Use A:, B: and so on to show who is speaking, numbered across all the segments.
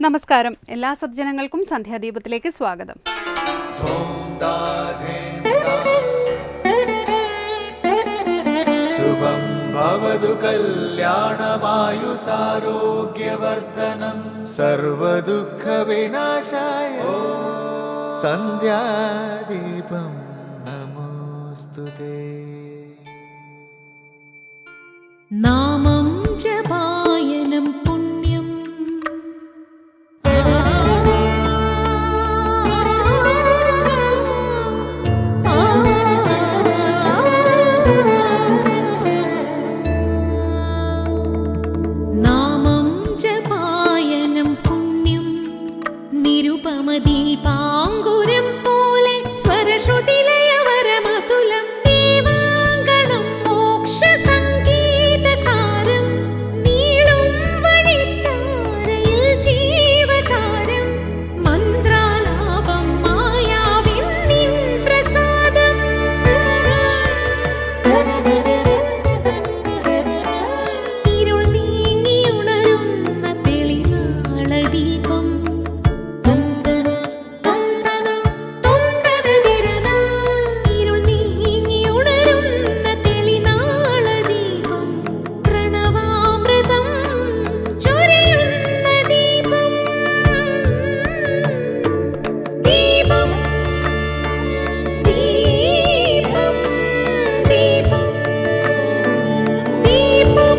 A: നമസ്കാരം. എല്ലാ സജ്ജനങ്ങൾക്കും സന്ധ്യാദീപത്തിലേക്ക് സ്വാഗതം.
B: ശുഭം ഭവതു കല്യാണമായുസാരോഗ്യവർദ്ധനം സർവദുഃഖ വിനാശായ സന്ധ്യാദീപം നമോസ്തുതേ.
C: നാമം ജപായനം പുണ്യം നാമം ജപായനം പുണ്യം നിരുപമദീപാങ്കുരം പോലെ സ്വരശ്രുതിലയവരമതുലം ദീവാങ്കണം മോക്ഷസംഗീതസാരം നീളും വഴിത്താരയിൽ ജീവതാരം മന്ത്രാലാപം മായാവിൻ നിൻ പ്രസാദം ഇരുൾ നീങ്ങിയുണരുന്ന തെളിനാളദീപം ഇരുൾ നീങ്ങിയുണരുന്ന തെളിനാളദീപം പ്രണവാമൃതം ചൊരിയുന്ന ദീപം ദീപം ദീപം ദീപം ദീപം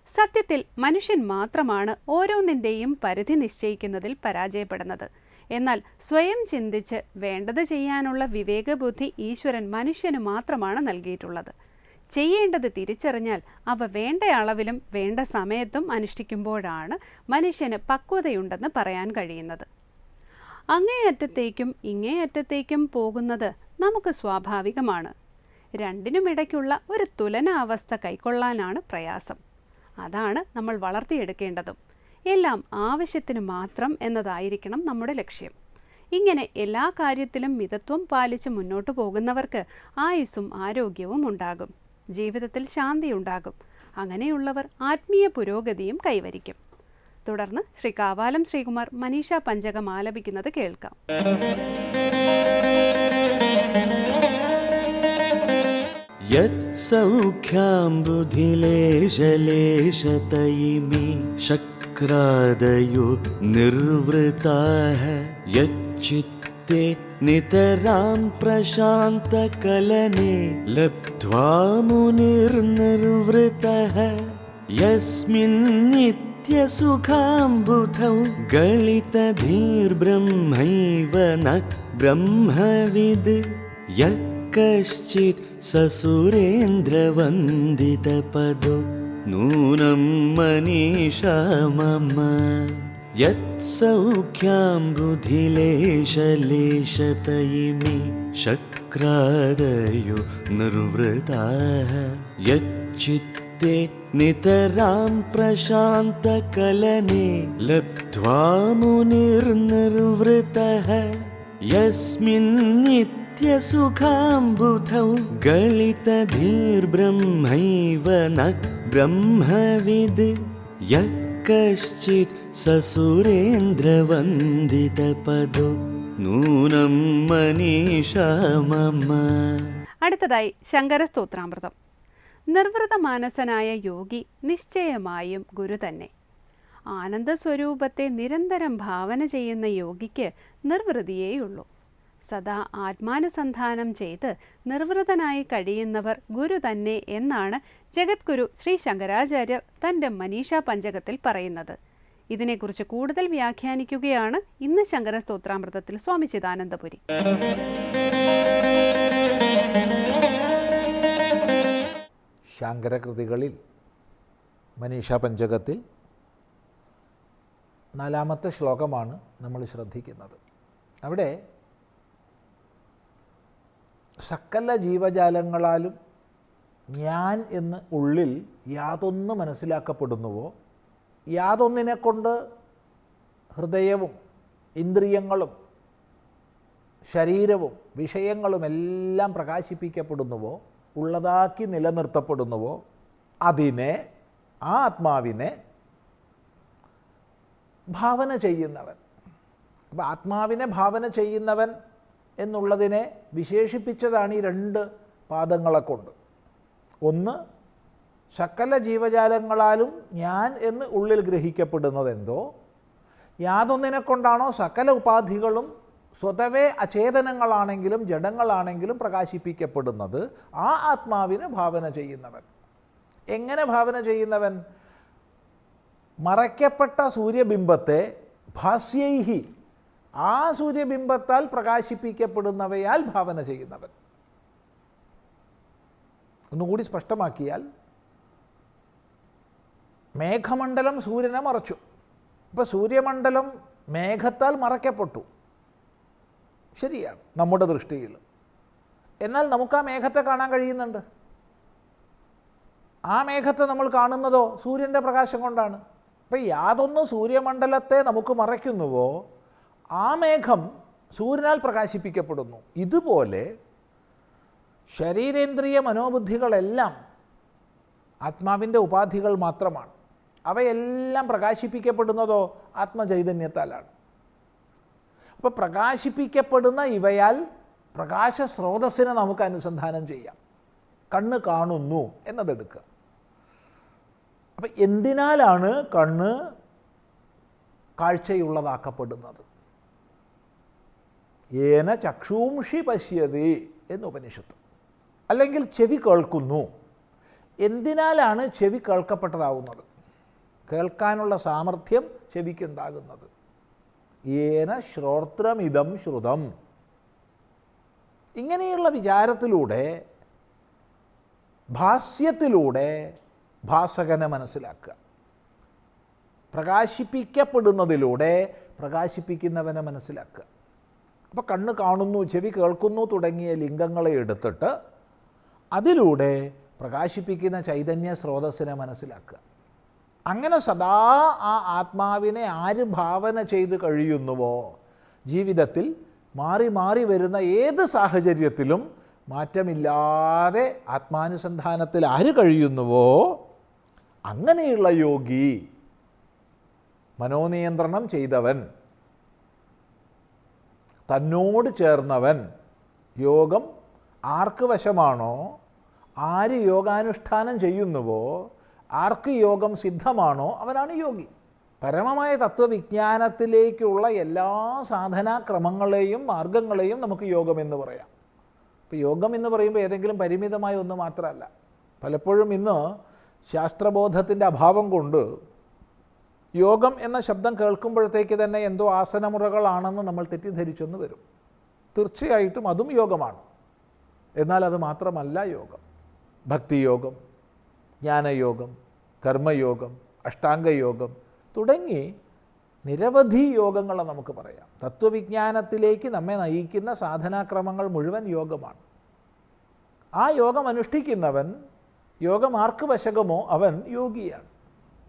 A: സത്യത്തിൽ മനുഷ്യൻ മാത്രമാണ് ഓരോന്നിൻ്റെയും പരിധി നിശ്ചയിക്കുന്നതിൽ പരാജയപ്പെടുന്നത്. എന്നാൽ സ്വയം ചിന്തിച്ച് വേണ്ടത് ചെയ്യാനുള്ള വിവേകബുദ്ധി ഈശ്വരൻ മനുഷ്യന് മാത്രമാണ് നൽകിയിട്ടുള്ളത്. ചെയ്യേണ്ടത് തിരിച്ചറിഞ്ഞാൽ അവ വേണ്ട അളവിലും വേണ്ട സമയത്തും അനുഷ്ഠിക്കുമ്പോഴാണ് മനുഷ്യന് പക്വതയുണ്ടെന്ന് പറയാൻ കഴിയുന്നത്. അങ്ങേയറ്റത്തേക്കും ഇങ്ങേയറ്റത്തേക്കും പോകുന്നത് നമുക്ക് സ്വാഭാവികമാണ്. രണ്ടിനുമിടയ്ക്കുള്ള ഒരു തുലനാവസ്ഥ കൈക്കൊള്ളാനാണ് പ്രയാസം. അതാണ് നമ്മൾ വളർത്തിയെടുക്കേണ്ടതും. എല്ലാം ആവശ്യത്തിന് മാത്രം എന്നതായിരിക്കണം നമ്മുടെ ലക്ഷ്യം. ഇങ്ങനെ എല്ലാ കാര്യത്തിലും മിതത്വം പാലിച്ച് മുന്നോട്ട് പോകുന്നവർക്ക് ആയുസ്സും ആരോഗ്യവും ഉണ്ടാകും, ജീവിതത്തിൽ ശാന്തിയുണ്ടാകും. അങ്ങനെയുള്ളവർ ആത്മീയ പുരോഗതിയും കൈവരിക്കും. തുടർന്ന് ശ്രീ കാവാലം ശ്രീകുമാർ മനീഷ പഞ്ചകം ആലപിക്കുന്നത് കേൾക്കാം.
B: യത് സൗഖ്യാംബുധിലേശലേശതയിമി ശക്രാദയോ നിർവൃതാഃ യച്ചിത്തേ നിതരാം പ്രശാന്തകലനെ ലബ്ധ്വാ മുനിർനിർവൃതഃ യസ്മിൻ നിത്യസുഖാംബുധൗ ഗളിതധീർബ്രഹ്മൈവ ന ബ്രഹ്മവിദ് യക്കശ്ചിത് സസുരേന്ദ്രവന്ദിതപദോ നൂനം മനീഷാ മമ യത്സൗഖ്യാംബുധിലേശലേശതയിമി ശക്രാദയോ നിർവൃതാഃ യച്ചിത്തേ നിതരാം പ്രശാന്തകലനെ ലബ്ധ്വാ മുനിർനിർവൃതഃ യസ്മിൻ നിത്യസുഖാംബുധൗ ഗളിതധീർബ്രഹ്മൈവ ന ബ്രഹ്മവിദ് യക്കശ്ചിത് സസുരേന്ദ്രവന്ദിതപദോ നൂനം മനീഷാ മമ.
A: അടുത്തതായി ശങ്കരസ്തോത്രാമൃതം. നിർവൃതമാനസനായ യോഗി നിശ്ചയമായും ഗുരു തന്നെ. ആനന്ദസ്വരൂപത്തെ നിരന്തരം ഭാവന ചെയ്യുന്ന യോഗിക്ക് നിർവൃതിയേയുള്ളൂ. സദാ ആത്മാനുസന്ധാനം ചെയ്ത് നിർവൃതനായി കഴിയുന്നവർ ഗുരു തന്നെ എന്നാണ് ജഗദ്ഗുരു ശ്രീ ശങ്കരാചാര്യർ തൻ്റെ മനീഷാ പഞ്ചകത്തിൽ പറയുന്നത്. ഇതിനെക്കുറിച്ച് കൂടുതൽ വ്യാഖ്യാനിക്കുകയാണ് ഇന്ന് ശങ്കരസ്തോത്രാമൃതത്തിൽ സ്വാമി ചിദാനന്ദപുരി.
D: ശങ്കരകൃതികളിൽ മനീഷാ പഞ്ചകത്തിൽ 4-ാമത്തെ ശ്ലോകമാണ് നമ്മൾ ശ്രദ്ധിക്കുന്നത്. അവിടെ സകല ജീവജാലങ്ങളാലും ഞാൻ എന്ന് ഉള്ളിൽ യാതൊന്ന് മനസ്സിലാക്കപ്പെടുന്നുവോ, യാതൊന്നിനെ കൊണ്ട് ഹൃദയവും ഇന്ദ്രിയങ്ങളും ശരീരവും വിഷയങ്ങളുമെല്ലാം പ്രകാശിപ്പിക്കപ്പെടുന്നുവോ, ഉള്ളതാക്കി നിലനിർത്തപ്പെടുന്നുവോ, അതിനെ, ആ ആത്മാവിനെ ഭാവന ചെയ്യുന്നവൻ. അപ്പോൾ ആത്മാവിനെ ഭാവന ചെയ്യുന്നവൻ എന്നുള്ളതിനെ വിശേഷിപ്പിച്ചതാണ് ഈ 2 പാദങ്ങളെ കൊണ്ട്. ഒന്ന്, സകല ജീവജാലങ്ങളാലും ഞാൻ എന്ന് ഉള്ളിൽ ഗ്രഹിക്കപ്പെടുന്നതെന്തോ, യാതൊന്നിനെ കൊണ്ടാണോ സകല ഉപാധികളും സ്വതവേ അചേതനങ്ങളാണെങ്കിലും ജഡങ്ങളാണെങ്കിലും പ്രകാശിപ്പിക്കപ്പെടുന്നത്, ആ ആത്മാവിനെ ഭാവന ചെയ്യുന്നവൻ. എങ്ങനെ ഭാവന ചെയ്യുന്നവൻ? മറയ്ക്കപ്പെട്ട സൂര്യബിംബത്തെ ഭാസ്യൈഹി, ആ സൂര്യബിംബത്താൽ പ്രകാശിപ്പിക്കപ്പെടുന്നവയാൽ ഭാവന ചെയ്യുന്നവൻ. ഒന്നുകൂടി സ്പഷ്ടമാക്കിയാൽ, മേഘമണ്ഡലം സൂര്യനെ മറച്ചു. ഇപ്പോൾ സൂര്യമണ്ഡലം മേഘത്താൽ മറയ്ക്കപ്പെട്ടു, ശരിയാണ് നമ്മുടെ ദൃഷ്ടിയിൽ. എന്നാൽ നമുക്ക് ആ മേഘത്തെ കാണാൻ കഴിയുന്നുണ്ട്. ആ മേഘത്തെ നമ്മൾ കാണുന്നതോ സൂര്യൻ്റെ പ്രകാശം കൊണ്ടാണ്. അപ്പോൾ യാതൊന്ന് സൂര്യമണ്ഡലത്തെ നമുക്ക് മറയ്ക്കുന്നുവോ ആ മേഘം സൂര്യനാൽ പ്രകാശിപ്പിക്കപ്പെടുന്നു. ഇതുപോലെ ശരീരേന്ദ്രിയ മനോബുദ്ധികളെല്ലാം ആത്മാവിൻ്റെ ഉപാധികൾ മാത്രമാണ്. അവയെല്ലാം പ്രകാശിപ്പിക്കപ്പെടുന്നതോ ആത്മചൈതന്യത്താലാണ്. അപ്പോൾ പ്രകാശിപ്പിക്കപ്പെടുന്ന ഇവയാൽ പ്രകാശ സ്രോതസ്സിനെ നമുക്ക് അനുസന്ധാനം ചെയ്യാം. കണ്ണ് കാണുന്നു എന്നതെടുക്കുക. അപ്പം എന്തിനാലാണ് കണ്ണ് കാഴ്ചയുള്ളതാക്കപ്പെടുന്നത്? ഏന ചക്ഷൂംഷി പശ്യതി എന്ന് ഉപനിഷത്ത്. അല്ലെങ്കിൽ ചെവി കേൾക്കുന്നു. എന്തിനാലാണ് ചെവി കേൾക്കപ്പെട്ടതാവുന്നത്? കേൾക്കാനുള്ള സാമർഥ്യം ചെവിക്കുണ്ടാകുന്നത്. ഏന ശ്രോത്രമിതം ശ്രുതം. ഇങ്ങനെയുള്ള വിചാരത്തിലൂടെ, ഭാസ്യത്തിലൂടെ ഭാസകനെ മനസ്സിലാക്കുക. പ്രകാശിപ്പിക്കപ്പെടുന്നതിലൂടെ പ്രകാശിപ്പിക്കുന്നവനെ മനസ്സിലാക്കുക. അപ്പോൾ കണ്ണ് കാണുന്നു, ചെവി കേൾക്കുന്നു തുടങ്ങിയ ലിംഗങ്ങളെ എടുത്തിട്ട് അതിലൂടെ പ്രകാശിപ്പിക്കുന്ന ചൈതന്യ സ്രോതസ്സിനെ മനസ്സിലാക്കുക. അങ്ങനെ സദാ ആ ആത്മാവിനെ ആര് ഭാവന ചെയ്ത് കഴിയുന്നുവോ, ജീവിതത്തിൽ മാറി മാറി വരുന്ന ഏത് സാഹചര്യത്തിലും മാറ്റമില്ലാതെ ആത്മാനുസന്ധാനത്തിൽ ആര് കഴിയുന്നുവോ അങ്ങനെയുള്ള യോഗി, മനോനിയന്ത്രണം ചെയ്തവൻ, തന്നോട് ചേർന്നവൻ, യോഗം ആർക്ക് വശമാണോ, ആര് യോഗാനുഷ്ഠാനം ചെയ്യുന്നുവോ, ആർക്ക് യോഗം സിദ്ധമാണോ അവനാണ് യോഗി. പരമമായ തത്വവിജ്ഞാനത്തിലേക്കുള്ള എല്ലാ സാധനാക്രമങ്ങളെയും മാർഗങ്ങളെയും നമുക്ക് യോഗമെന്ന് പറയാം. ഇപ്പോൾ യോഗം എന്ന് പറയുമ്പോൾ ഏതെങ്കിലും പരിമിതമായ ഒന്ന് മാത്രമല്ല. പലപ്പോഴും ഇന്ന് ശാസ്ത്രബോധത്തിൻ്റെ അഭാവം കൊണ്ട് യോഗം എന്ന ശബ്ദം കേൾക്കുമ്പോഴത്തേക്ക് തന്നെ എന്തോ ആസനമുറകളാണെന്ന് നമ്മൾ തെറ്റിദ്ധരിച്ചെന്ന് വരും. തീർച്ചയായിട്ടും അതും യോഗമാണ്. എന്നാൽ അത് മാത്രമല്ല യോഗം. ഭക്തിയോഗം, ജ്ഞാനയോഗം, കർമ്മയോഗം, അഷ്ടാംഗയോഗം തുടങ്ങി നിരവധി യോഗങ്ങളെ നമുക്ക് പറയാം. തത്വവിജ്ഞാനത്തിലേക്ക് നമ്മെ നയിക്കുന്ന സാധനാക്രമങ്ങൾ മുഴുവൻ യോഗമാണ്. ആ യോഗം അനുഷ്ഠിക്കുന്നവൻ, യോഗം ആർക്ക് വശകമോ അവൻ യോഗിയാണ്.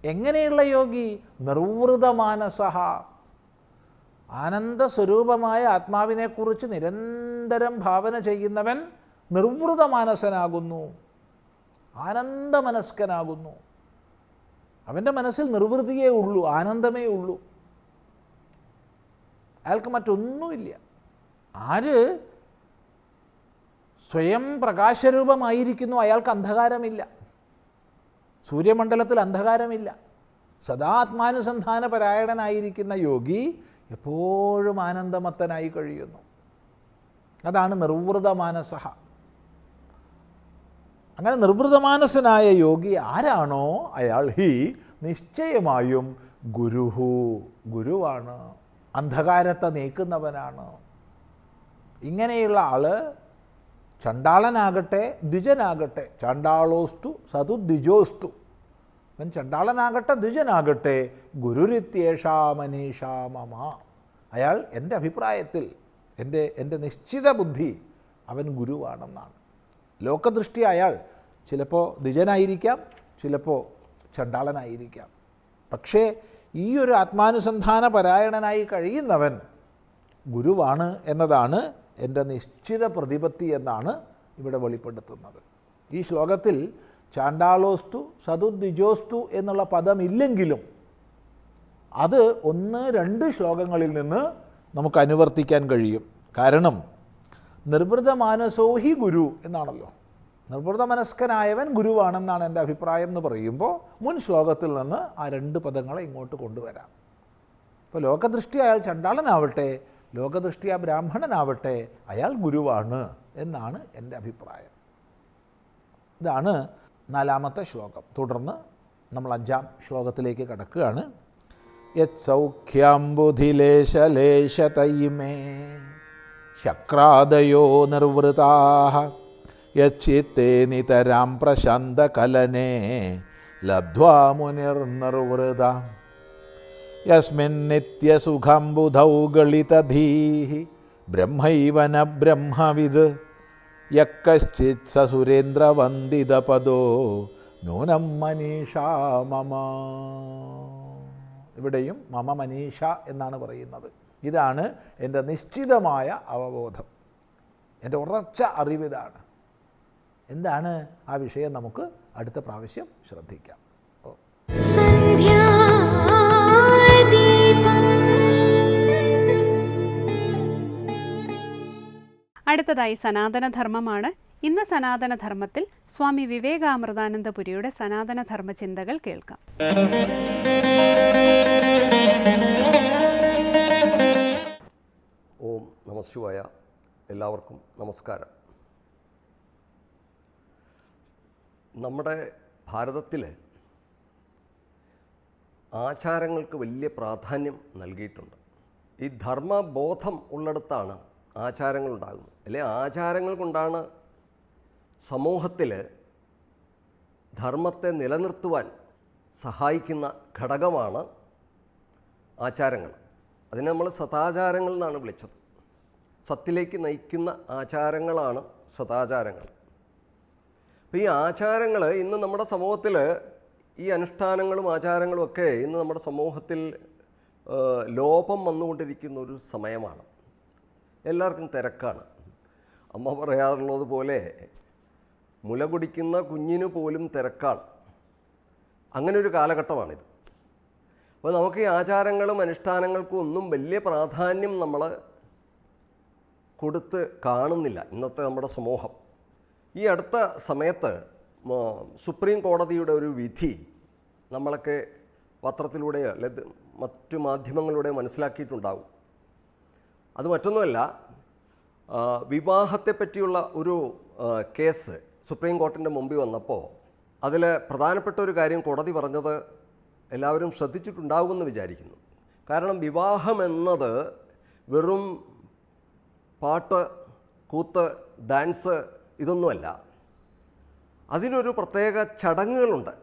D: എങ്ങനെയുള്ള യോഗി? നിർവൃതമാനസഃ. ആനന്ദസ്വരൂപമായ ആത്മാവിനെക്കുറിച്ച് നിരന്തരം ഭാവന ചെയ്യുന്നവൻ നിർവൃതമാനസനാകുന്നു, ആനന്ദമനസ്കനാകുന്നു. അവൻ്റെ മനസ്സിൽ നിർവൃതിയേ ഉള്ളൂ, ആനന്ദമേ ഉള്ളൂ. അയാൾക്ക് മറ്റൊന്നുമില്ല. ആര് സ്വയം പ്രകാശരൂപമായിരിക്കുന്നു അയാൾക്ക് അന്ധകാരമില്ല. സൂര്യമണ്ഡലത്തിൽ അന്ധകാരമില്ല. സദാ ആത്മാനുസന്ധാന പരായണനായിരിക്കുന്ന യോഗി എപ്പോഴും ആനന്ദമത്തനായി കഴിയുന്നു. അതാണ് നിർവൃതമാനസഃ. അങ്ങനെ നിർവൃതമാനസനായ യോഗി ആരാണോ അയാൾ നിശ്ചയമായും ഗുരുഹു, ഗുരുവാണ്, അന്ധകാരത്തെ നീക്കുന്നവനാണ്. ഇങ്ങനെയുള്ള ആൾ ചണ്ടാളനാകട്ടെ ദ്വിജനാകട്ടെ, ചണ്ടാളോസ്തു സതു ദ്വിജോസ്തു, അവൻ ചണ്ടാളനാകട്ടെ ദ്വിജനാകട്ടെ, ഗുരുരിത്യേഷാ മനീഷാ മമ. അയാൾ എൻ്റെ അഭിപ്രായത്തിൽ, എൻ്റെ നിശ്ചിത ബുദ്ധി അവൻ ഗുരുവാണെന്നാണ്. ലോകദൃഷ്ടി അയാൾ ചിലപ്പോൾ ദ്വിജനായിരിക്കാം, ചിലപ്പോൾ ചണ്ടാളനായിരിക്കാം. പക്ഷേ ഈ ഒരു ആത്മാനുസന്ധാന പരായണനായി കഴിയുന്നവൻ ഗുരുവാണ് എന്നതാണ് എൻ്റെ നിശ്ചിത പ്രതിപത്തി എന്നാണ് ഇവിടെ വെളിപ്പെടുത്തുന്നത്. ഈ ശ്ലോകത്തിൽ ചാണ്ടാളോസ്തു സതുദ്വിജോസ്തു എന്നുള്ള പദമില്ലെങ്കിലും അത് 1-2 ശ്ലോകങ്ങളിൽ നിന്ന് നമുക്ക് അനുവർത്തിക്കാൻ കഴിയും. കാരണം നിർവൃത മാനസോഹി ഗുരു എന്നാണല്ലോ. നിർവൃത മനസ്കനായവൻ ഗുരുവാണെന്നാണ് എൻ്റെ അഭിപ്രായം എന്ന് പറയുമ്പോൾ മുൻ ശ്ലോകത്തിൽ നിന്ന് ആ 2 പദങ്ങളെ ഇങ്ങോട്ട് കൊണ്ടുവരാം. ഇപ്പോൾ ലോകദൃഷ്ടി അയാൾ ചണ്ടാളനാവട്ടെ, ലോകദൃഷ്ടി ആ ബ്രാഹ്മണനാവട്ടെ, അയാൾ ഗുരുവാണ് എന്നാണ് എൻ്റെ അഭിപ്രായം. ഇതാണ് 4-ാമത്തെ ശ്ലോകം. തുടർന്ന് നമ്മൾ 5-ാം ശ്ലോകത്തിലേക്ക് കടക്കുകയാണ്. യത് സൗഖ്യാംബുധിലേശലേശതൈമേ ശക്രാദയോ നിർവൃതാഃ യച്ചിത്തേ നിതരാം പ്രശാന്തകലനേ ലബ്ധ്വാ മുനിർനിർവൃത യസ്മിന്നിത്യസുഖം ബുധൗ ഗളിതധീഃ ബ്രഹ്മൈവന ബ്രഹ്മവിദ് യക്കശ്ചിത് സസുരേന്ദ്രവന്ദിതപദോ നൂനം മനീഷാ മമ. ഇവിടെയും മമ മനീഷ എന്നാണ് പറയുന്നത്. ഇതാണ് എൻ്റെ നിശ്ചിതമായ അവബോധം, എൻ്റെ ഉറച്ച അറിവിതാണ്. എന്താണ് ആ വിഷയം നമുക്ക് അടുത്ത പ്രാവശ്യം ശ്രദ്ധിക്കാം.
A: അടുത്തതായി സനാതനധർമ്മമാണ്. ഇന്ന് സനാതനധർമ്മത്തിൽ സ്വാമി വിവേകാമൃതാനന്ദപുരിയുടെ സനാതനധർമ്മ ചിന്തകൾ കേൾക്കാം.
E: ഓം നമഃശിവായ. എല്ലാവർക്കും നമസ്കാരം. നമ്മുടെ ഭാരതത്തിൽ ആചാരങ്ങൾക്ക് വലിയ പ്രാധാന്യം നൽകിയിട്ടുണ്ട്. ഈ ധർമ്മബോധം ഉള്ളിടത്താണ് ആചാരങ്ങളുണ്ടാകുന്നത്. അല്ലെ, ആചാരങ്ങൾ കൊണ്ടാണ് സമൂഹത്തിൽ ധർമ്മത്തെ നിലനിർത്തുവാൻ സഹായിക്കുന്ന ഘടകമാണ് ആചാരങ്ങൾ. അതിനെ നമ്മൾ സദാചാരങ്ങൾ എന്നാണ് വിളിച്ചത്. സത്തിലേക്ക് നയിക്കുന്ന ആചാരങ്ങളാണ് സദാചാരങ്ങൾ. അപ്പോൾ ഈ ആചാരങ്ങൾ ഇന്ന് നമ്മുടെ സമൂഹത്തിൽ, ഈ അനുഷ്ഠാനങ്ങളും ആചാരങ്ങളും ഒക്കെ ഇന്ന് നമ്മുടെ സമൂഹത്തിൽ ലോപം വന്നുകൊണ്ടിരിക്കുന്ന ഒരു സമയമാണ്. എല്ലാവർക്കും തിരക്കാണ്. അമ്മ പറയാറുള്ളത് പോലെ മുല കുടിക്കുന്ന കുഞ്ഞിന് പോലും തിരക്കാണ്. അങ്ങനെ ഒരു കാലഘട്ടമാണിത്. അപ്പോൾ നമുക്ക് ഈ ആചാരങ്ങളും അനുഷ്ഠാനങ്ങൾക്കും ഒന്നും വലിയ പ്രാധാന്യം നമ്മൾ കൊടുത്ത് കാണുന്നില്ല ഇന്നത്തെ നമ്മുടെ സമൂഹം. ഈ അടുത്ത സമയത്ത് സുപ്രീം കോടതിയുടെ ഒരു വിധി നമ്മളൊക്കെ പത്രത്തിലൂടെയോ അല്ലെങ്കിൽ മറ്റു മാധ്യമങ്ങളിലൂടെ മനസ്സിലാക്കിയിട്ടുണ്ടാവും. അത് മറ്റൊന്നുമല്ല, വിവാഹത്തെ പറ്റിയുള്ള ഒരു കേസ് സുപ്രീം കോടതിൻ്റെ മുമ്പിൽ വന്നപ്പോൾ അതിൽ പ്രധാനപ്പെട്ട ഒരു കാര്യം കോടതി പറഞ്ഞത് എല്ലാവരും ശ്രദ്ധിച്ചിട്ടുണ്ടാകുമെന്ന് വിചാരിക്കുന്നു. കാരണം വിവാഹം എന്നത് വെറും പാട്ട്, കൂത്ത്, ഡാൻസ് ഇതൊന്നുമല്ല. അതിനൊരു പ്രത്യേക ചടങ്ങുകളുണ്ട്.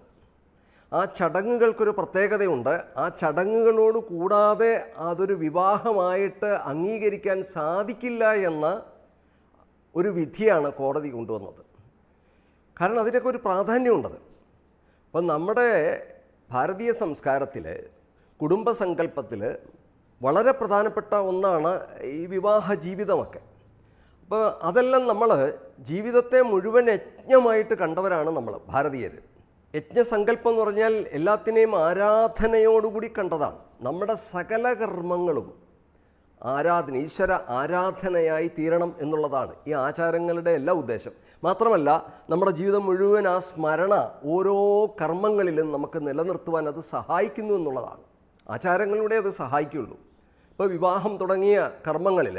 E: ആ ചടങ്ങുകൾക്കൊരു പ്രത്യേകതയുണ്ട്. ആ ചടങ്ങുകളോട് കൂടാതെ അതൊരു വിവാഹമായിട്ട് അംഗീകരിക്കാൻ സാധിക്കില്ല എന്ന ഒരു വിധിയാണ് കോടതി കൊണ്ടുവന്നത്. കാരണം അതിനൊക്കെ ഒരു പ്രാധാന്യമുണ്ടത്. അപ്പം നമ്മുടെ ഭാരതീയ സംസ്കാരത്തിൽ, കുടുംബസങ്കല്പത്തിൽ വളരെ പ്രധാനപ്പെട്ട ഒന്നാണ് ഈ വിവാഹ ജീവിതമൊക്കെ. അപ്പോൾ അതെല്ലാം നമ്മൾ ജീവിതത്തെ മുഴുവൻ യജ്ഞമായിട്ട് കണ്ടവരാണ് നമ്മൾ ഭാരതീയർ. യജ്ഞസങ്കല്പം എന്ന് പറഞ്ഞാൽ എല്ലാത്തിനെയും ആരാധനയോടുകൂടി കണ്ടതാണ്. നമ്മുടെ സകല കർമ്മങ്ങളും ഈശ്വര ആരാധനയായി തീരണം എന്നുള്ളതാണ് ഈ ആചാരങ്ങളുടെ എല്ലാ ഉദ്ദേശം. മാത്രമല്ല നമ്മുടെ ജീവിതം മുഴുവൻ ആ സ്മരണ ഓരോ കർമ്മങ്ങളിലും നമുക്ക് നിലനിർത്തുവാൻ അത് സഹായിക്കുന്നു എന്നുള്ളതാണ്. ആചാരങ്ങളിലൂടെ അത് സഹായിക്കുള്ളൂ. ഇപ്പോൾ വിവാഹം തുടങ്ങിയ കർമ്മങ്ങളിൽ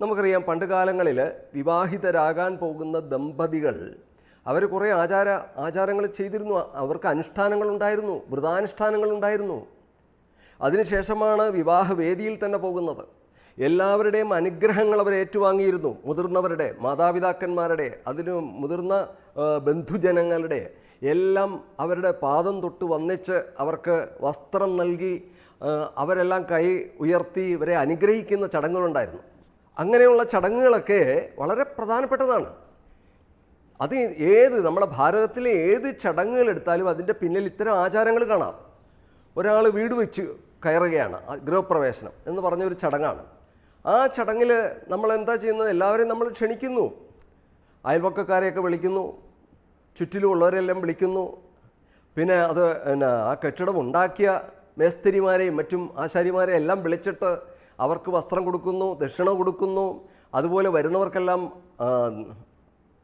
E: നമുക്കറിയാം, പണ്ട് കാലങ്ങളിൽ വിവാഹിതരാകാൻ പോകുന്ന ദമ്പതികൾ അവർ കുറേ ആചാരങ്ങൾ ചെയ്തിരുന്നു. അവർക്ക് അനുഷ്ഠാനങ്ങളുണ്ടായിരുന്നു, വ്രതാനുഷ്ഠാനങ്ങളുണ്ടായിരുന്നു. അതിനുശേഷമാണ് വിവാഹവേദിയിൽ തന്നെ പോകുന്നത്. എല്ലാവരുടെയും അനുഗ്രഹങ്ങൾ അവർ ഏറ്റുവാങ്ങിയിരുന്നു. മുതിർന്നവരുടെ, മാതാപിതാക്കന്മാരുടെ, അതിന് മുതിർന്ന ബന്ധുജനങ്ങളുടെ എല്ലാം അവരുടെ പാദം തൊട്ട് വന്നിച്ച് അവർക്ക് വസ്ത്രം നൽകി അവരെല്ലാം കൈ ഉയർത്തി ഇവരെ അനുഗ്രഹിക്കുന്ന ചടങ്ങുകളുണ്ടായിരുന്നു. അങ്ങനെയുള്ള ചടങ്ങുകളൊക്കെ വളരെ പ്രധാനപ്പെട്ടതാണ്. അത് നമ്മുടെ ഭാരതത്തിലെ ഏത് ചടങ്ങുകളെടുത്താലും അതിൻ്റെ പിന്നിൽ ഇത്തരം ആചാരങ്ങൾ കാണാം. ഒരാൾ വീട് വെച്ച് കയറുകയാണ്, ഗൃഹപ്രവേശനം എന്ന് പറഞ്ഞൊരു ചടങ്ങാണ്. ആ ചടങ്ങിൽ നമ്മൾ എന്താ ചെയ്യുന്നത്? എല്ലാവരെയും നമ്മൾ ക്ഷണിക്കുന്നു, അയൽപക്കക്കാരെയൊക്കെ വിളിക്കുന്നു, ചുറ്റിലുമുള്ളവരെല്ലാം വിളിക്കുന്നു. പിന്നെ അത് ആ കെട്ടിടം ഉണ്ടാക്കിയ മേസ്തിരിമാരെയും മറ്റും ആശാരിമാരെയും എല്ലാം വിളിച്ചിട്ട് അവർക്ക് വസ്ത്രം കൊടുക്കുന്നു, ദക്ഷിണ കൊടുക്കുന്നു, അതുപോലെ വരുന്നവർക്കെല്ലാം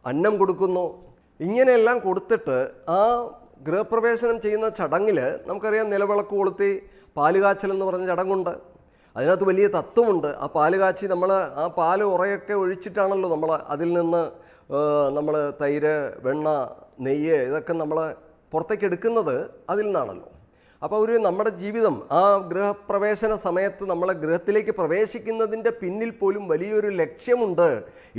E: അന്നം കൊടുക്കുന്നു. ഇങ്ങനെയെല്ലാം കൊടുത്തിട്ട് ആ ഗൃഹപ്രവേശനം ചെയ്യുന്ന ചടങ്ങിൽ നമുക്കറിയാം, നിലവിളക്ക് കൊളുത്തി പാലുകാച്ചൽ എന്ന് പറഞ്ഞ ചടങ്ങുണ്ട്. അതിനകത്ത് വലിയ തത്വമുണ്ട്. ആ പാല് കാച്ചി നമ്മൾ ആ പാല് ഉറയൊക്കെ ഒഴിച്ചിട്ടാണല്ലോ നമ്മൾ അതിൽ നിന്ന് നമ്മൾ തൈര്, വെണ്ണ, നെയ്യ് ഇതൊക്കെ നമ്മൾ പുറത്തേക്ക് എടുക്കുന്നത് അതിൽ നിന്നാണല്ലോ. അപ്പോൾ നമ്മുടെ ജീവിതം ആ ഗൃഹപ്രവേശന സമയത്ത് നമ്മളെ ഗൃഹത്തിലേക്ക് പ്രവേശിക്കുന്നതിൻ്റെ പിന്നിൽ പോലും വലിയൊരു ലക്ഷ്യമുണ്ട്.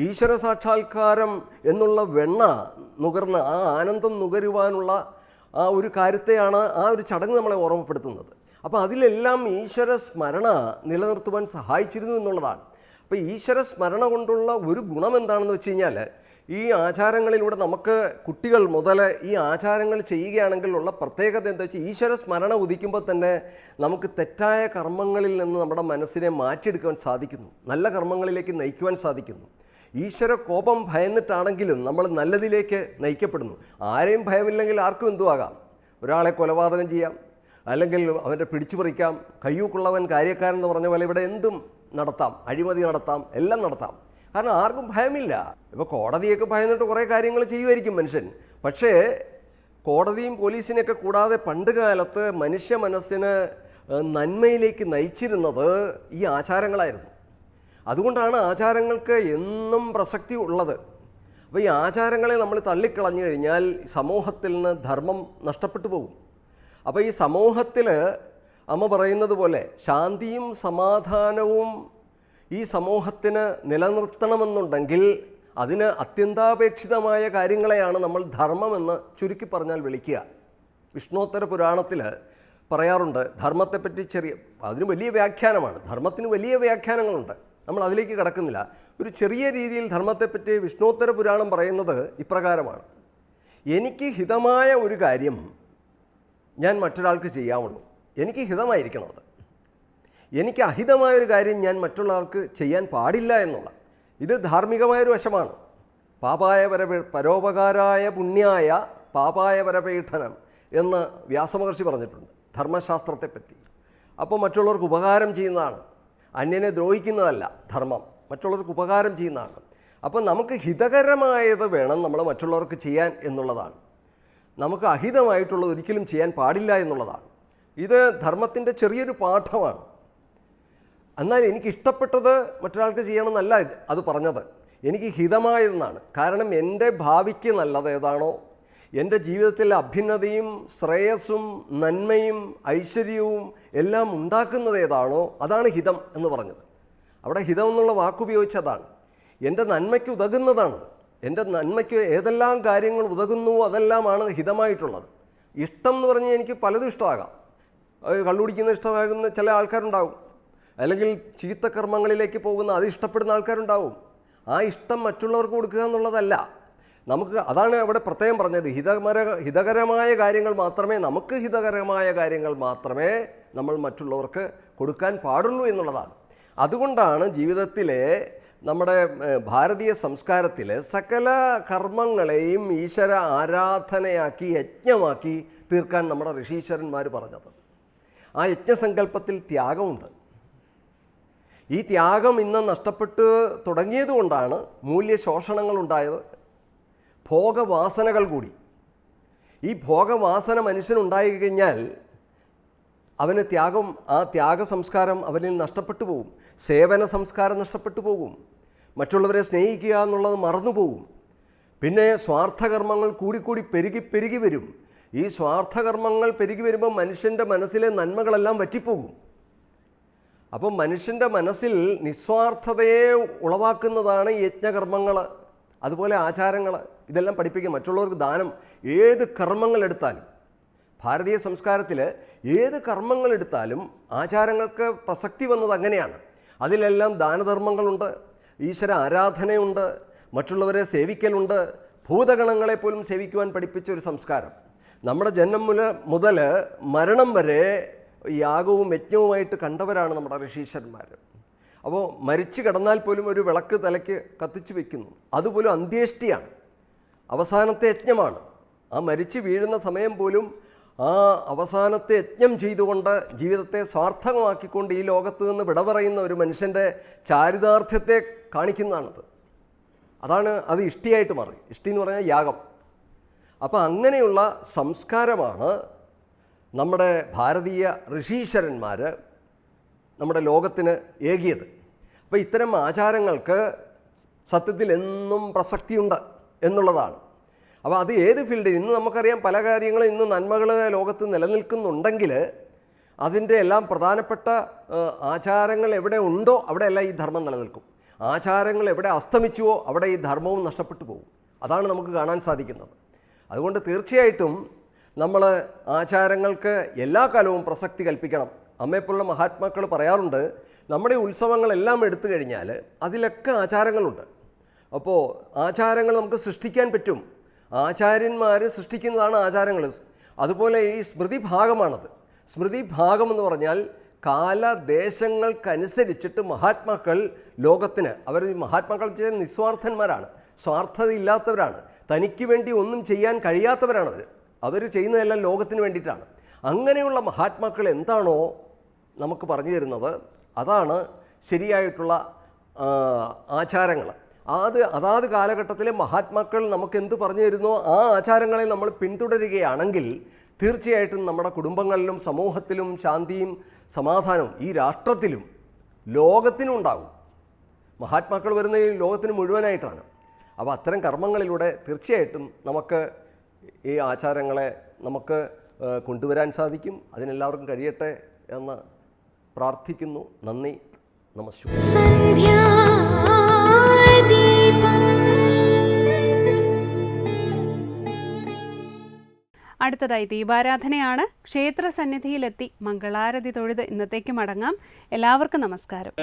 E: ഈശ്വര സാക്ഷാത്കാരം എന്നുള്ള വെണ്ണ നുകർന്ന് ആ ആനന്ദം നുകരുവാനുള്ള ആ ഒരു കാര്യത്തെയാണ് ആ ഒരു ചടങ്ങ് നമ്മളെ ഓർമ്മപ്പെടുത്തുന്നത്. അപ്പോൾ അതിലെല്ലാം ഈശ്വര സ്മരണ നിലനിർത്തുവാൻ സഹായിച്ചിരുന്നു എന്നുള്ളതാണ്. അപ്പോൾ ഈശ്വര സ്മരണ കൊണ്ടുള്ള ഒരു ഗുണം എന്താണെന്ന് വെച്ച് കഴിഞ്ഞാൽ, ഈ ആചാരങ്ങളിലൂടെ നമുക്ക് കുട്ടികൾ മുതൽ ഈ ആചാരങ്ങൾ ചെയ്യുകയാണെങ്കിൽ ഉള്ള പ്രത്യേകത എന്താ വെച്ചാൽ, ഈശ്വര സ്മരണ ഉദിക്കുമ്പോൾ തന്നെ നമുക്ക് തെറ്റായ കർമ്മങ്ങളിൽ നിന്ന് നമ്മുടെ മനസ്സിനെ മാറ്റിയെടുക്കുവാൻ സാധിക്കുന്നു, നല്ല കർമ്മങ്ങളിലേക്ക് നയിക്കുവാൻ സാധിക്കുന്നു. ഈശ്വര കോപം ഭയന്നിട്ടാണെങ്കിലും നമ്മൾ നല്ലതിലേക്ക് നയിക്കപ്പെടുന്നു. ആരെയും ഭയമില്ലെങ്കിൽ ആർക്കും എന്തു ആകാം. ഒരാളെ കൊലപാതകം ചെയ്യാം, അല്ലെങ്കിൽ അവൻ്റെ പിടിച്ചു പറിക്കാം, കയ്യൂക്കുള്ളവൻ കാര്യക്കാരൻ എന്ന് പറഞ്ഞ പോലെ ഇവിടെ എന്തും നടത്താം, അഴിമതി നടത്താം, എല്ലാം നടത്താം. കാരണം ആർക്കും ഭയമില്ല. ഇപ്പോൾ കോടതിയൊക്കെ ഭയന്നിട്ട് കുറേ കാര്യങ്ങൾ ചെയ്യുമായിരിക്കും മനുഷ്യൻ. പക്ഷേ കോടതിയും പോലീസിനെയൊക്കെ കൂടാതെ പണ്ട് കാലത്ത് മനുഷ്യ മനസ്സിന് നന്മയിലേക്ക് നയിച്ചിരുന്നത് ഈ ആചാരങ്ങളായിരുന്നു. അതുകൊണ്ടാണ് ആചാരങ്ങൾക്ക് എന്നും പ്രസക്തി ഉള്ളത്. അപ്പോൾ ഈ ആചാരങ്ങളെ നമ്മൾ തള്ളിക്കളഞ്ഞു കഴിഞ്ഞാൽ സമൂഹത്തിൽ നിന്ന് ധർമ്മം നഷ്ടപ്പെട്ടു പോകും. അപ്പോൾ ഈ സമൂഹത്തിൽ അമ്മ പറയുന്നത് പോലെ ശാന്തിയും സമാധാനവും ഈ സമൂഹത്തിന് നിലനിർത്തണമെന്നുണ്ടെങ്കിൽ അതിന് അത്യന്താപേക്ഷിതമായ കാര്യങ്ങളെയാണ് നമ്മൾ ധർമ്മമെന്ന് ചുരുക്കി പറഞ്ഞാൽ വിളിക്കുക. വിഷ്ണോത്തര പുരാണത്തിൽ പറയാറുണ്ട് ധർമ്മത്തെപ്പറ്റി അതിന് വലിയ വ്യാഖ്യാനമാണ്. ധർമ്മത്തിന് വലിയ വ്യാഖ്യാനങ്ങളുണ്ട്, നമ്മൾ അതിലേക്ക് കടക്കുന്നില്ല. ഒരു ചെറിയ രീതിയിൽ ധർമ്മത്തെപ്പറ്റി വിഷ്ണോത്തര പുരാണം പറയുന്നത് ഇപ്രകാരമാണ്: എനിക്ക് ഹിതമായ ഒരു കാര്യം ഞാൻ മറ്റൊരാൾക്ക് ചെയ്യാവുള്ളൂ, എനിക്ക് ഹിതമായിരിക്കണം അത്. എനിക്ക് അഹിതമായൊരു കാര്യം ഞാൻ മറ്റുള്ളവർക്ക് ചെയ്യാൻ പാടില്ല എന്നുള്ള ഇത് ധാർമ്മികമായൊരു വശമാണ്. പാപായ പരോപകാരായ പുണ്യായ പാപായ പരപീഠനം എന്ന് വ്യാസമഹർഷി പറഞ്ഞിട്ടുണ്ട് ധർമ്മശാസ്ത്രത്തെപ്പറ്റി. അപ്പോൾ മറ്റുള്ളവർക്ക് ഉപകാരം ചെയ്യുന്നതാണ്, അന്യനെ ദ്രോഹിക്കുന്നതല്ല ധർമ്മം, മറ്റുള്ളവർക്ക് ഉപകാരം ചെയ്യുന്നതാണ്. അപ്പോൾ നമുക്ക് ഹിതകരമായത് വേണം നമ്മൾ മറ്റുള്ളവർക്ക് ചെയ്യാൻ എന്നുള്ളതാണ്. നമുക്ക് അഹിതമായിട്ടുള്ളത് ഒരിക്കലും ചെയ്യാൻ പാടില്ല എന്നുള്ളതാണ്. ഇത് ധർമ്മത്തിൻ്റെ ചെറിയൊരു പാഠമാണ്. എന്നാൽ എനിക്കിഷ്ടപ്പെട്ടത് മറ്റൊരാൾക്ക് ചെയ്യണമെന്നല്ല അത് പറഞ്ഞത്, എനിക്ക് ഹിതമായതെന്നാണ്. കാരണം എൻ്റെ ഭാവിക്ക് നല്ലത് ഏതാണോ, എൻ്റെ ജീവിതത്തിൽ അഭ്യുന്നതിയും ശ്രേയസ്സും നന്മയും ഐശ്വര്യവും എല്ലാം ഉണ്ടാക്കുന്നത് ഏതാണോ അതാണ് ഹിതം എന്ന് പറഞ്ഞത്. അവിടെ ഹിതം എന്നുള്ള വാക്കുപയോഗിച്ചതാണ്. എൻ്റെ നന്മയ്ക്ക് ഉതകുന്നതാണത്. എൻ്റെ നന്മയ്ക്ക് ഏതെല്ലാം കാര്യങ്ങൾ ഉതകുന്നുവോ അതെല്ലാമാണ് ഹിതമായിട്ടുള്ളത്. ഇഷ്ടം എന്ന് പറഞ്ഞാൽ എനിക്ക് പലതും ഇഷ്ടമാകാം. കള്ളുകുടിക്കുന്ന ഇഷ്ടമാകുന്ന ചില ആൾക്കാരുണ്ടാവും, അല്ലെങ്കിൽ ചീത്ത കർമ്മങ്ങളിലേക്ക് പോകുന്ന അത് ഇഷ്ടപ്പെടുന്ന ആൾക്കാരുണ്ടാവും. ആ ഇഷ്ടം മറ്റുള്ളവർക്ക് കൊടുക്കുക എന്നുള്ളതല്ല. നമുക്ക് അതാണ് അവിടെ പ്രത്യേകം പറഞ്ഞത്, ഹിതകരമായ കാര്യങ്ങൾ മാത്രമേ, നമുക്ക് ഹിതകരമായ കാര്യങ്ങൾ മാത്രമേ നമ്മൾ മറ്റുള്ളവർക്ക് കൊടുക്കാൻ പാടുള്ളൂ എന്നുള്ളതാണ്. അതുകൊണ്ടാണ് ജീവിതത്തിലെ നമ്മുടെ ഭാരതീയ സംസ്കാരത്തിൽ സകല കർമ്മങ്ങളെയും ഈശ്വര ആരാധനയാക്കി യജ്ഞമാക്കി തീർക്കാൻ നമ്മുടെ ഋഷീശ്വരന്മാർ പറഞ്ഞത്. ആ യജ്ഞസങ്കല്പത്തിൽ ത്യാഗമുണ്ട്. ഈ ത്യാഗം ഇന്ന് നഷ്ടപ്പെട്ട് തുടങ്ങിയതുകൊണ്ടാണ് മൂല്യശോഷണങ്ങളുണ്ടായത്, ഭോഗവാസനകൾ കൂടി. ഈ ഭോഗവാസന മനുഷ്യനുണ്ടായി കഴിഞ്ഞാൽ അവന് ആ ത്യാഗ സംസ്കാരം അവനിൽ നഷ്ടപ്പെട്ടു പോകും. സേവന സംസ്കാരം നഷ്ടപ്പെട്ടു പോകും. മറ്റുള്ളവരെ സ്നേഹിക്കുക എന്നുള്ളത് മറന്നുപോകും. പിന്നെ സ്വാർത്ഥകർമ്മങ്ങൾ കൂടിക്കൂടി പെരുകി വരും. ഈ സ്വാർത്ഥകർമ്മങ്ങൾ പെരുകി വരുമ്പോൾ മനുഷ്യൻ്റെ മനസ്സിലെ നന്മകളെല്ലാം വറ്റിപ്പോകും. അപ്പം മനുഷ്യൻ്റെ മനസ്സിൽ നിസ്വാർത്ഥതയെ ഉളവാക്കുന്നതാണ് ഈ യജ്ഞകർമ്മങ്ങൾ, അതുപോലെ ആചാരങ്ങൾ. ഇതെല്ലാം പഠിപ്പിക്കുക. മറ്റുള്ളവർക്ക് ദാനം, ഏത് കർമ്മങ്ങളെടുത്താലും ഭാരതീയ സംസ്കാരത്തിൽ ഏത് കർമ്മങ്ങളെടുത്താലും ആചാരങ്ങൾക്ക് പ്രസക്തി വന്നത് അങ്ങനെയാണ്. അതിലെല്ലാം ദാനധർമ്മങ്ങളുണ്ട്, ഈശ്വര ആരാധനയുണ്ട്, മറ്റുള്ളവരെ സേവിക്കലുണ്ട്, ഭൂതഗണങ്ങളെ പോലും സേവിക്കുവാൻ പഠിപ്പിച്ച ഒരു സംസ്കാരം. നമ്മുടെ ജന്മം മുതൽ മരണം വരെ യാഗവും യജ്ഞവുമായിട്ട് കണ്ടവരാണ് നമ്മുടെ ഋഷീശ്വരന്മാർ. അപ്പോൾ മരിച്ചു കിടന്നാൽ പോലും ഒരു വിളക്ക് തലയ്ക്ക് കത്തിച്ച് വെക്കുന്നു. അതുപോലും അന്ത്യേഷ്ടിയാണ്, അവസാനത്തെ യജ്ഞമാണ്. ആ മരിച്ചു വീഴുന്ന സമയം പോലും ആ അവസാനത്തെ യജ്ഞം ചെയ്തുകൊണ്ട് ജീവിതത്തെ സ്വാർത്ഥകമാക്കിക്കൊണ്ട് ഈ ലോകത്ത് നിന്ന് വിട പറയുന്ന ഒരു മനുഷ്യൻ്റെ ചാരിതാർത്ഥ്യത്തെ കാണിക്കുന്നതാണത്. അതാണ് അത് ഇഷ്ടിയായിട്ട് മാറി. ഇഷ്ടി എന്ന് പറഞ്ഞാൽ യാഗം. അപ്പോൾ അങ്ങനെയുള്ള സംസ്കാരമാണ് നമ്മുടെ ഭാരതീയ ഋഷീശ്വരന്മാർ നമ്മുടെ ലോകത്തിന് ഏകിയത്. അപ്പോൾ ഇത്തരം ആചാരങ്ങൾക്ക് സത്യത്തിൽ എന്നും പ്രസക്തിയുണ്ട് എന്നുള്ളതാണ്. അപ്പോൾ അത് ഏത് ഫീൽഡിൽ, ഇന്ന് നമുക്കറിയാം പല കാര്യങ്ങളും ഇന്ന് നന്മകൾ ലോകത്ത് നിലനിൽക്കുന്നുണ്ടെങ്കിൽ അതിൻ്റെ എല്ലാം പ്രധാനപ്പെട്ട ആചാരങ്ങൾ എവിടെ ഉണ്ടോ അവിടെയെല്ലാം ഈ ധർമ്മം നിലനിൽക്കും. ആചാരങ്ങൾ എവിടെ അസ്തമിച്ചുവോ അവിടെ ഈ ധർമ്മവും നഷ്ടപ്പെട്ടു പോകും. അതാണ് നമുക്ക് കാണാൻ സാധിക്കുന്നത്. അതുകൊണ്ട് തീർച്ചയായിട്ടും നമ്മൾ ആചാരങ്ങൾക്ക് എല്ലാ കാലവും പ്രസക്തി കൽപ്പിക്കണം. അമ്മയെപ്പോലുള്ള മഹാത്മാക്കൾ പറയാറുണ്ട്, നമ്മുടെ ഉത്സവങ്ങളെല്ലാം എടുത്തു കഴിഞ്ഞാൽ അതിലൊക്കെ ആചാരങ്ങളുണ്ട്. അപ്പോൾ ആചാരങ്ങൾ നമുക്ക് സൃഷ്ടിക്കാൻ പറ്റും. ആചാര്യന്മാർ സൃഷ്ടിക്കുന്നതാണ് ആചാരങ്ങൾ. അതുപോലെ ഈ സ്മൃതി ഭാഗമാണത്. സ്മൃതി ഭാഗം എന്ന് പറഞ്ഞാൽ കാലദേശങ്ങൾക്കനുസരിച്ചിട്ട് മഹാത്മാക്കൾ ലോകത്തിന്, അവർ മഹാത്മാക്കൾ ചെയ്യാൻ നിസ്വാർത്ഥന്മാരാണ്, സ്വാർത്ഥതയില്ലാത്തവരാണ്, തനിക്ക് വേണ്ടി ഒന്നും ചെയ്യാൻ കഴിയാത്തവരാണവർ. അവർ ചെയ്യുന്നതെല്ലാം ലോകത്തിന് വേണ്ടിയിട്ടാണ്. അങ്ങനെയുള്ള മഹാത്മാക്കൾ എന്താണോ നമുക്ക് പറഞ്ഞു തരുന്നത് അതാണ് ശരിയായിട്ടുള്ള ആചാരങ്ങൾ. അതാത് കാലഘട്ടത്തിലെ മഹാത്മാക്കൾ നമുക്ക് എന്ത് പറഞ്ഞു തരുന്നോ ആ ആചാരങ്ങളെ നമ്മൾ പിന്തുടരുകയാണെങ്കിൽ തീർച്ചയായിട്ടും നമ്മുടെ കുടുംബങ്ങളിലും സമൂഹത്തിലും ശാന്തിയും സമാധാനവും ഈ രാഷ്ട്രത്തിലും ലോകത്തിനും ഉണ്ടാകും. മഹാത്മാക്കൾ വരുന്ന ഈ ലോകത്തിന് മുഴുവനായിട്ടാണ്. അപ്പോൾ അത്തരം കർമ്മങ്ങളിലൂടെ തീർച്ചയായിട്ടും നമുക്ക് ഈ ആചാരങ്ങളെ നമുക്ക് കൊണ്ടുവരാൻ സാധിക്കും. അതിനെല്ലാവർക്കും കഴിയട്ടെ എന്ന് പ്രാർത്ഥിക്കുന്നു. നന്ദി, നമസ്കാരം.
A: അടുത്തതായി ദീപാരാധനയാണ്. ക്ഷേത്ര സന്നിധിയിലെത്തി മംഗളാരതി തൊഴുത് ഇന്നത്തേക്ക് മടങ്ങാം. എല്ലാവർക്കും നമസ്കാരം.